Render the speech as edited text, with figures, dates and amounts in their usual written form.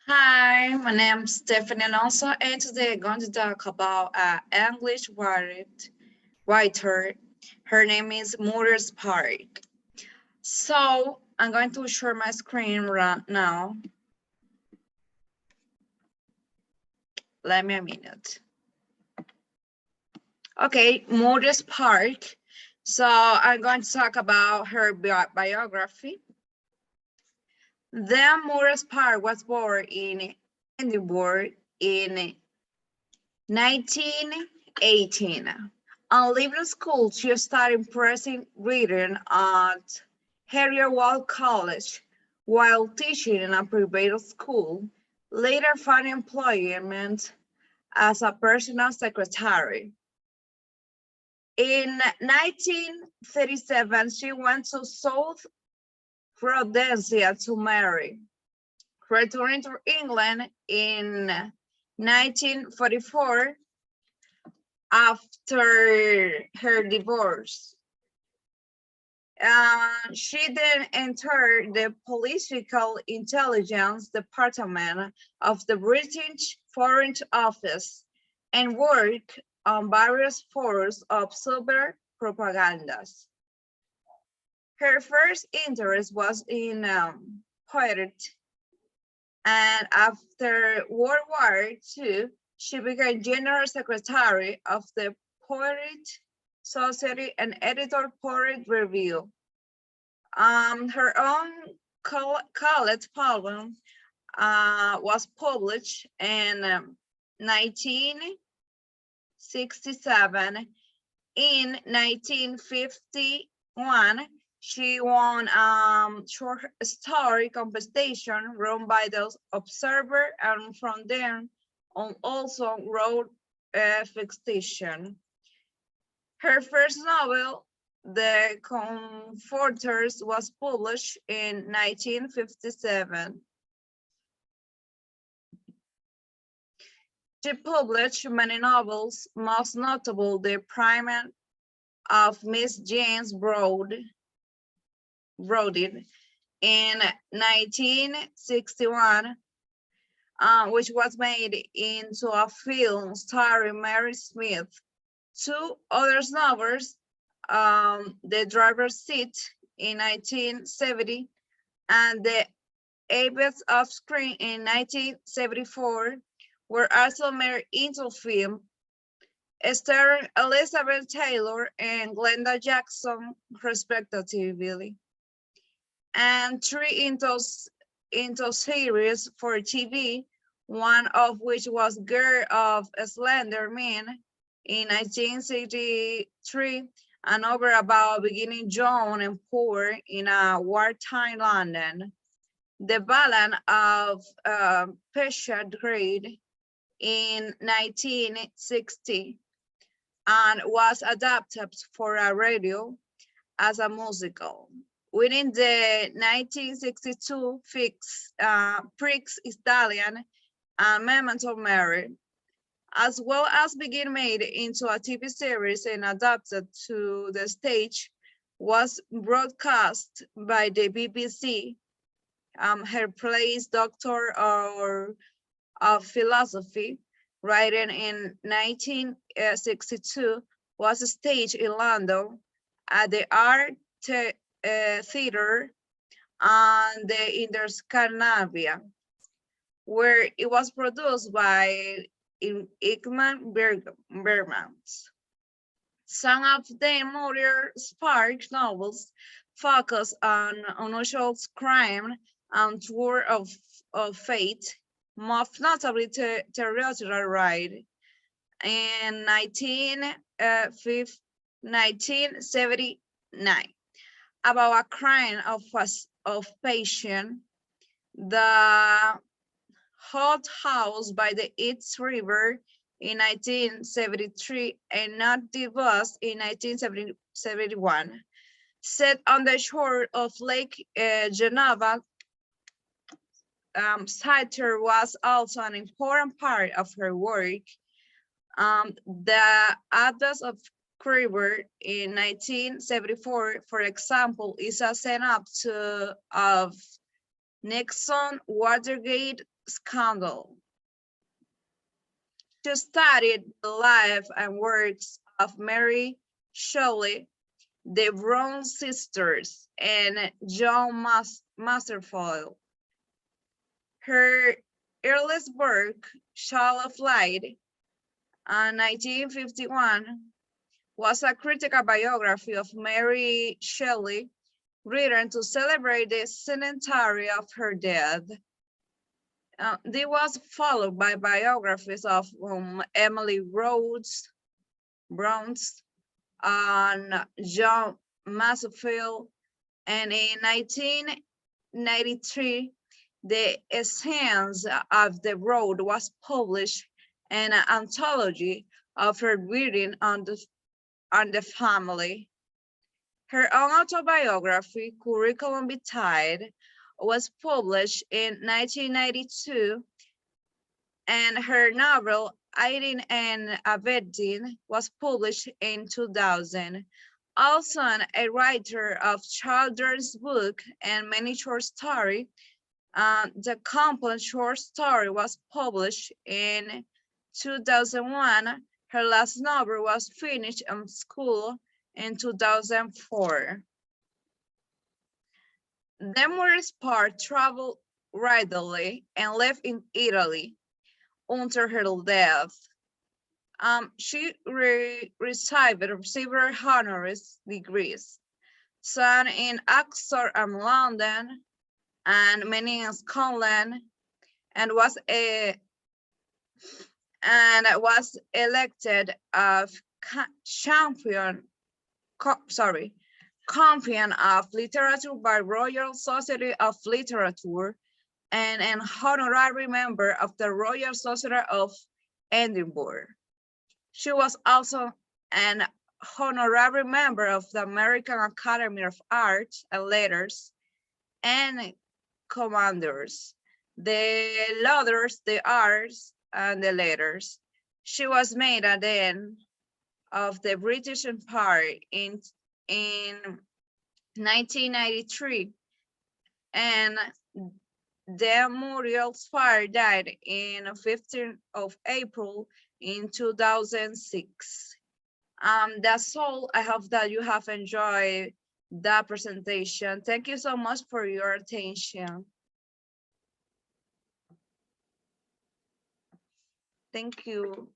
Hi, my name's Stephanie Alonso, and today I'm going to talk about an English writer. Her name is Muriel Spark. So I'm going to share my screen right now. Let me a minute. Okay, Muriel Spark. So I'm going to talk about her biography. Then Muriel Spark was born in Edinburgh in 1918. On leaving school, she started impressing reading at Heriot College while teaching in a private school, later found employment as a personal secretary. In 1937, she went to South Rhodesia to marry. Returning to England in 1944, after her divorce. She then entered the Political Intelligence Department of the British Foreign Office and worked on various forms of cyber propagandas. Her first interest was in poetry, and after World War II, she became General Secretary of the Poet Society and editor Poet Review. Her own college poem was published in 1967. In 1951, she won short story competition run by the Observer, and from there on also wrote fiction. Her first novel, The Comforters, was published in 1957. She published many novels, most notable The Primate of Miss James Brodie in 1961, which was made into a film starring Mary Smith. Two other novels, The Driver's Seat in 1970 and The Apex of Screen in 1974, were also made into film, starring Elizabeth Taylor and Glenda Jackson, respectively, and three into series for TV, one of which was Girl of Slender Man in 1963, another about beginning young and poor in a wartime London. The Ballad of Pesha Grade in 1960 and was adapted for a radio as a musical. Within the 1962 Prix Italian and Memento Mary, as well as being made into a TV series and adapted to the stage, was broadcast by the BBC. Her plays Doctor of Philosophy, written in 1962, was staged in London at the Art Theatre and the Interscandinavia, where it was produced by Igman Bergman. Some of the Muriel Spark novels focus on unusual crime and tour of fate, most notably Territorial Raid in 1979, about a crime of passion, the hot house by the East River in 1973, and Not Divorced in 1971. Set on the shore of Lake Geneva, satire was also an important part of her work. The Atlas of River in 1974, for example, is a synopsis of Nixon Watergate scandal. She studied the life and works of Mary Shelley, the Brown sisters, and John Masefield. Her earliest work, Child of Light, in 1951, was a critical biography of Mary Shelley, written to celebrate the centenary of her death. This was followed by biographies of Emily Rhodes, Browns, and John Masefield, and in 1993, The Essence of the Road was published in an anthology of her reading on the family. Her own autobiography, Curriculum Vitae, was published in 1992, and her novel, Aiding and Abetting, was published in 2000. Also a writer of children's book and many short stories, the complete short story was published in 2001. Her last novel was finished in school in 2004. Then Muriel Spark traveled widely and lived in Italy until her death. She received several honoris degrees, some in Oxford and London, and many in Scotland, and was elected of champion of literature by Royal Society of Literature and an honorary member of the Royal Society of Edinburgh. She was also an honorary member of the American Academy of Arts and Letters and Commanders, the Lauders, the Arts, and the Letters. She was made a Dean of the British Empire in 1993, and then Muriel Spark died in 15th of April in 2006. That's all. I hope that you have enjoyed that presentation. Thank you so much for your attention. Thank you.